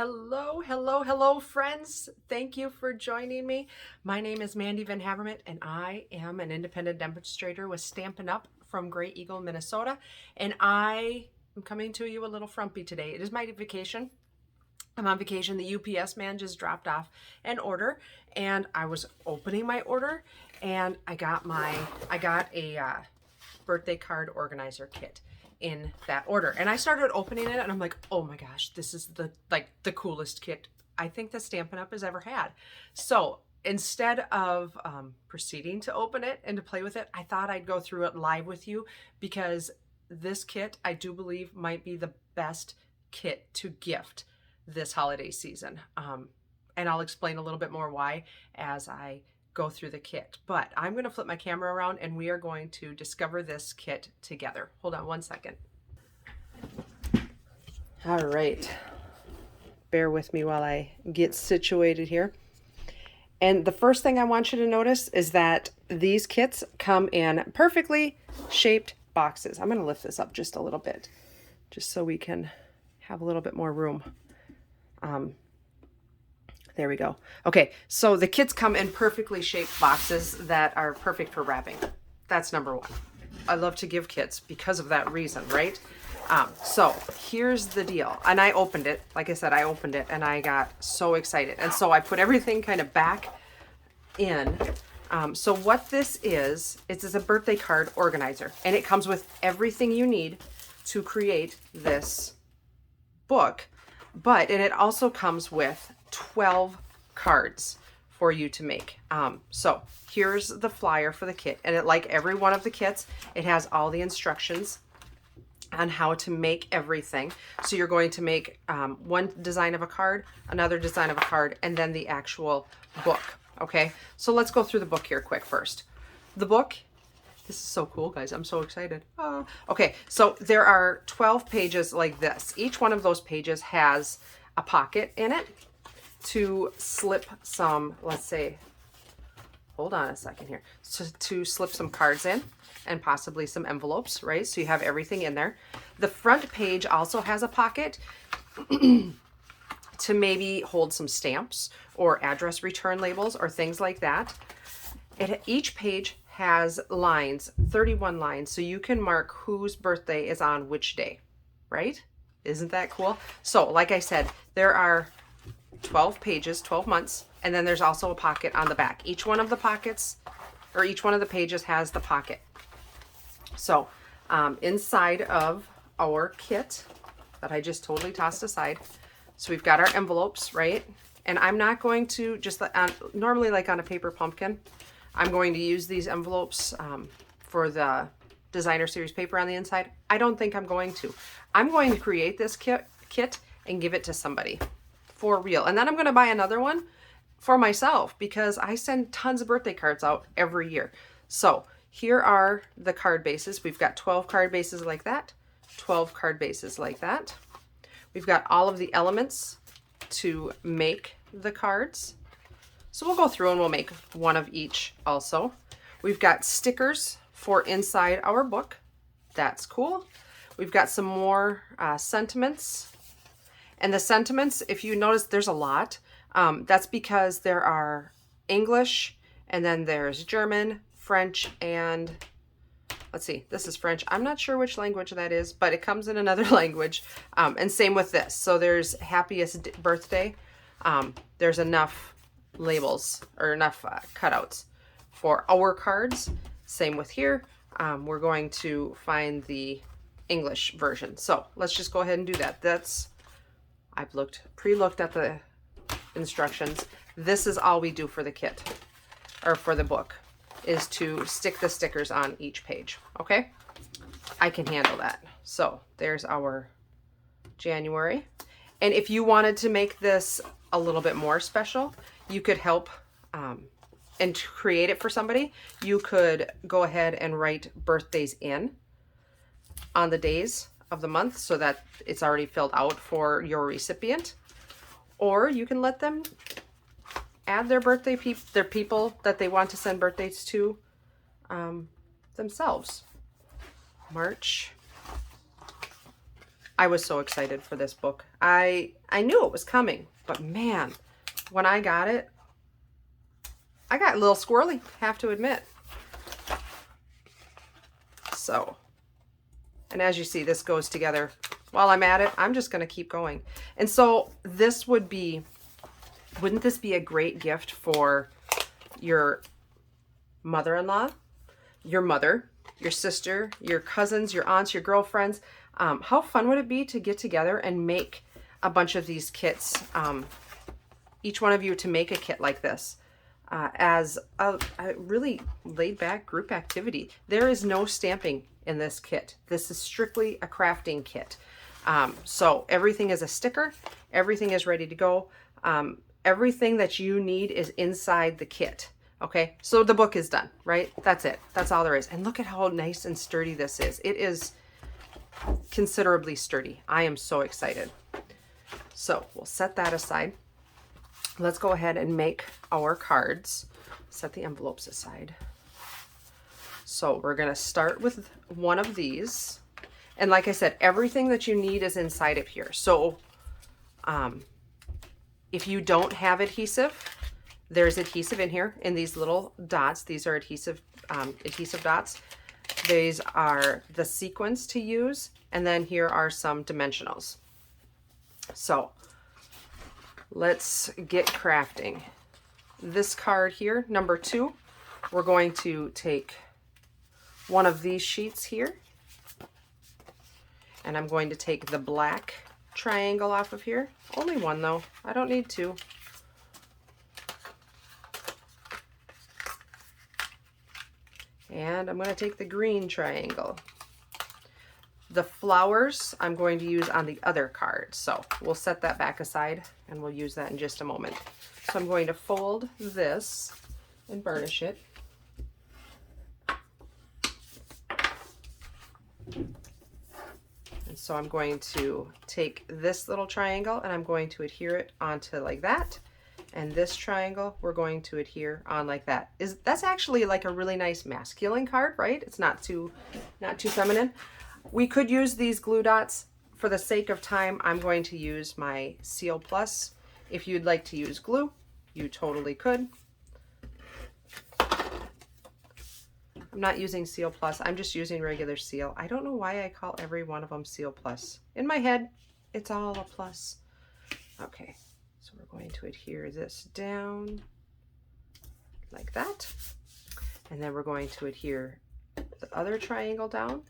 Hello, hello, hello, friends. Thank you for joining me. My name is Mandy VanHavermaet, and I am an independent demonstrator with Stampin' Up from Grey Eagle, Minnesota. And I am coming to you a little frumpy today. It is my vacation. I'm on vacation. The UPS man just dropped off an order, and I was opening my order, and I got a birthday card organizer kit in that order, and I started opening it, and I'm like, oh my gosh, this is the coolest kit I think that Stampin' Up has ever had. So instead of proceeding to open it and to play with it, I thought I'd go through it live with you, because this kit I do believe might be the best kit to gift this holiday season. And I'll explain a little bit more why as I go through the kit. But I'm going to flip my camera around and we are going to discover this kit together. Hold on one second. All right. Bear with me while I get situated here. And the first thing I want you to notice is that these kits come in perfectly shaped boxes. I'm going to lift this up just a little bit, just so we can have a little bit more room. There we go. Okay, so the kits come in perfectly shaped boxes that are perfect for wrapping. That's number one. I love to give kits because of that reason, right? So here's the deal. And I opened it. Like I said, I opened it and I got so excited. And so I put everything kind of back in. So what this is, it's a birthday card organizer. And it comes with everything you need to create this book. And it also comes with 12 cards for you to make. So here's the flyer for the kit, and like every one of the kits, it has all the instructions on how to make everything. So you're going to make one design of a card, another design of a card, and then the actual book. Okay, so let's go through the book here quick first. The book, this is so cool, guys. I'm so excited. Okay, so there are 12 pages like this. Each one of those pages has a pocket in it to slip some, let's say, hold on a second here, so to slip some cards in and possibly some envelopes, right? So you have everything in there. The front page also has a pocket to maybe hold some stamps or address return labels or things like that. Each page has lines, 31 lines, so you can mark whose birthday is on which day, right? Isn't that cool? So like I said, there are 12 pages, 12 months, and then there's also a pocket on the back. Each one of the pockets, or each one of the pages has the pocket. So inside of our kit that I just totally tossed aside, so we've got our envelopes, right? And I'm not going to just, normally like on a paper pumpkin, I'm going to use these envelopes for the designer series paper on the inside. I don't think I'm going to. I'm going to create this kit and give it to somebody for real. And then I'm going to buy another one for myself because I send tons of birthday cards out every year. So here are the card bases. We've got 12 card bases like that, 12 card bases like that. We've got all of the elements to make the cards. So we'll go through and we'll make one of each also. We've got stickers for inside our book. That's cool. We've got some more sentiments. And the sentiments, if you notice, there's a lot. That's because there are English, and then there's German, French, and let's see, this is French. I'm not sure which language that is, but it comes in another language. And same with this. So there's happiest birthday. There's enough labels or enough cutouts for our cards. Same with here. We're going to find the English version. So let's just go ahead and do that. I've pre-looked at the instructions. This is all we do for the kit, or for the book, is to stick the stickers on each page. Okay, I can handle that. So there's our January. And if you wanted to make this a little bit more special, you could help and create it for somebody. You could go ahead and write birthdays in on the days of the month so that it's already filled out for your recipient. Or you can let them add their birthday their people that they want to send birthdays to themselves. March. I was so excited for this book. I knew it was coming, but man, when I got it, I got a little squirrely, have to admit. So, and as you see, this goes together. While I'm at it, I'm just going to keep going. And so this would be, wouldn't this be a great gift for your mother-in-law, your mother, your sister, your cousins, your aunts, your girlfriends? How fun would it be to get together and make a bunch of these kits? Each one of you to make a kit like this as a really laid-back group activity. There is no stamping in this kit. This is strictly a crafting kit. So everything is a sticker. Everything is ready to go. Everything that you need is inside the kit. Okay, so the book is done, right? That's it. That's all there is. And look at how nice and sturdy this is. It is considerably sturdy. I am so excited. So we'll set that aside. Let's go ahead and make our cards. Set the envelopes aside. So we're going to start with one of these. And like I said, everything that you need is inside of here. So if you don't have adhesive, there's adhesive in here in these little dots. These are adhesive dots. These are the sequins to use. And then here are some dimensionals. So let's get crafting. This card here, number 2, we're going to take one of these sheets here. And I'm going to take the black triangle off of here. Only one though. I don't need 2. And I'm going to take the green triangle. The flowers I'm going to use on the other card. So we'll set that back aside and we'll use that in just a moment. So I'm going to fold this and burnish it. And so I'm going to take this little triangle and I'm going to adhere it onto like that. And this triangle, we're going to adhere on like that. That's actually like a really nice masculine card, right? It's not too feminine. We could use these glue dots. For the sake of time, I'm going to use my Seal Plus. If you'd like to use glue, you totally could. I'm not using Seal Plus. I'm just using regular Seal. I don't know why I call every one of them Seal Plus. In my head, it's all a plus. Okay, so we're going to adhere this down like that. And then we're going to adhere the other triangle down.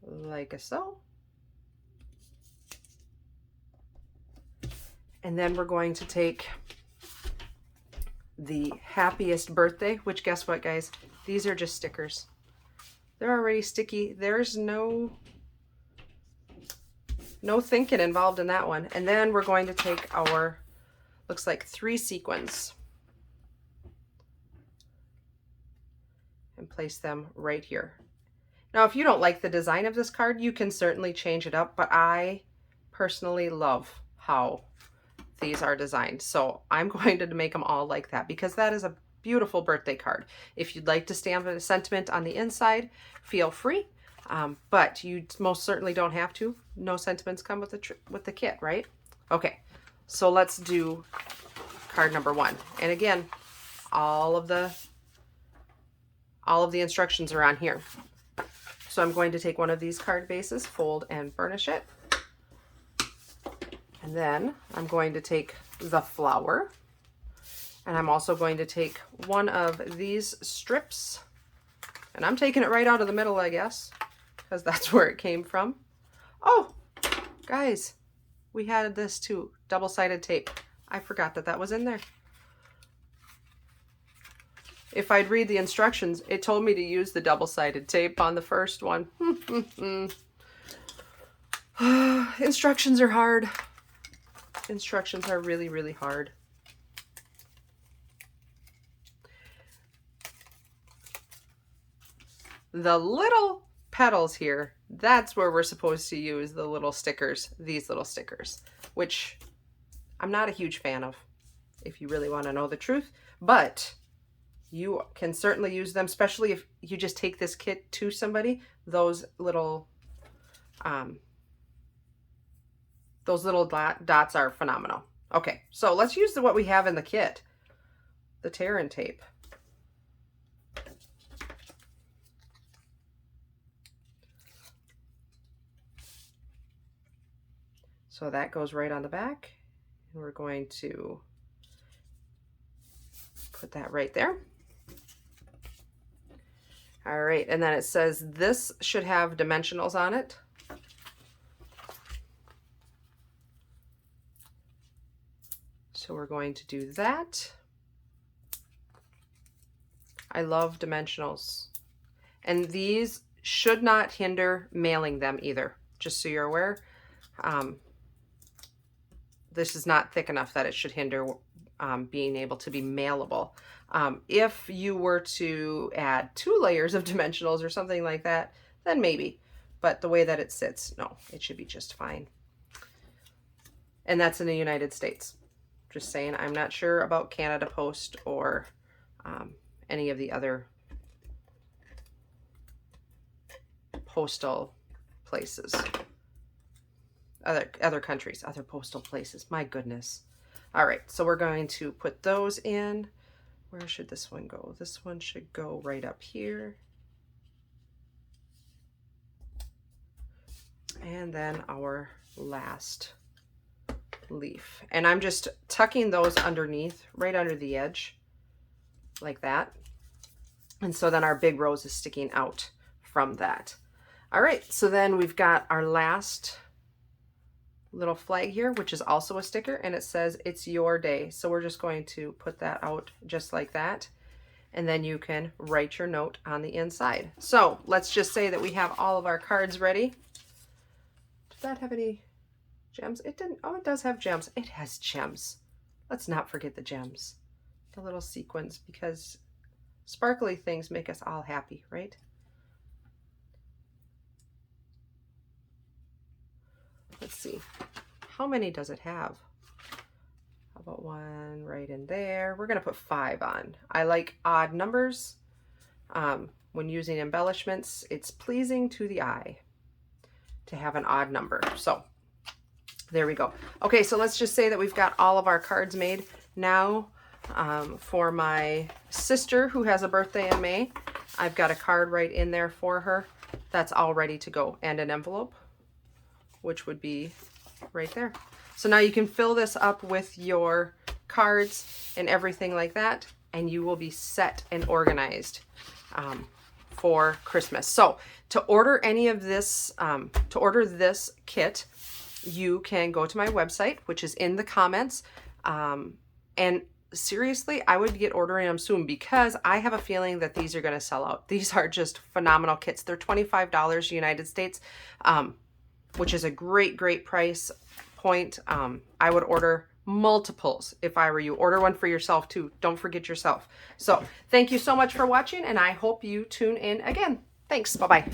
Like so. And then we're going to take the happiest birthday, which guess what, guys? These are just stickers. They're already sticky. There's no thinking involved in that one. And then we're going to take our, looks like 3 sequins and place them right here. Now, if you don't like the design of this card, you can certainly change it up, but I personally love how these are designed. So I'm going to make them all like that because that is a beautiful birthday card. If you'd like to stamp a sentiment on the inside, feel free, but you most certainly don't have to. No sentiments come with the kit, right? Okay, so let's do card number 1. And again, all of the instructions are on here. So I'm going to take one of these card bases, fold and burnish it. And then I'm going to take the flower. And I'm also going to take one of these strips. And I'm taking it right out of the middle, I guess, because that's where it came from. Oh, guys, we had this too, double-sided tape. I forgot that that was in there. If I'd read the instructions, it told me to use the double-sided tape on the first one. Instructions are hard. Instructions are really, really hard. The little petals here, that's where we're supposed to use the little stickers, these little stickers, which I'm not a huge fan of, if you really want to know the truth, but you can certainly use them, especially if you just take this kit to somebody. Those little dots are phenomenal. Okay, so let's use what we have in the kit, the tear and tape. So that goes right on the back, and we're going to put that right there. All right, and then it says this should have dimensionals on it. So we're going to do that. I love dimensionals. And these should not hinder mailing them either, just so you're aware. This is not thick enough that it should hinder being able to be mailable. If you were to add 2 layers of dimensionals or something like that, then maybe. But the way that it sits, no, it should be just fine. And that's in the United States. Just saying, I'm not sure about Canada Post or any of the other postal places. Other countries, other postal places. My goodness. All right, so we're going to put those in. Where should this one go? This one should go right up here. And then our last leaf. And I'm just tucking those underneath, right under the edge, like that. And so then our big rose is sticking out from that. All right, so then we've got our last little flag here, which is also a sticker, and it says it's your day. So we're just going to put that out just like that, and then you can write your note on the inside. So let's just say that we have all of our cards ready. Did that have any gems? It didn't. Oh, it does have gems. It has gems. Let's not forget the gems, the little sequins, because sparkly things make us all happy, right? Let's see, how many does it have? How about one right in there? We're gonna put 5 on. I like odd numbers. When using embellishments, it's pleasing to the eye to have an odd number. So there we go. Okay, so let's just say that we've got all of our cards made. Now for my sister who has a birthday in May, I've got a card right in there for her. That's all ready to go, and an envelope, which would be right there. So now you can fill this up with your cards and everything like that, and you will be set and organized for Christmas. So to order any of this, to order this kit, you can go to my website, which is in the comments. And seriously, I would get ordering them soon, because I have a feeling that these are going to sell out. These are just phenomenal kits. They're $25 United States. Which is a great price point. I would order multiples if I were you. Order one for yourself too. Don't forget yourself. So thank you so much for watching, and I hope you tune in again. Thanks. Bye-bye.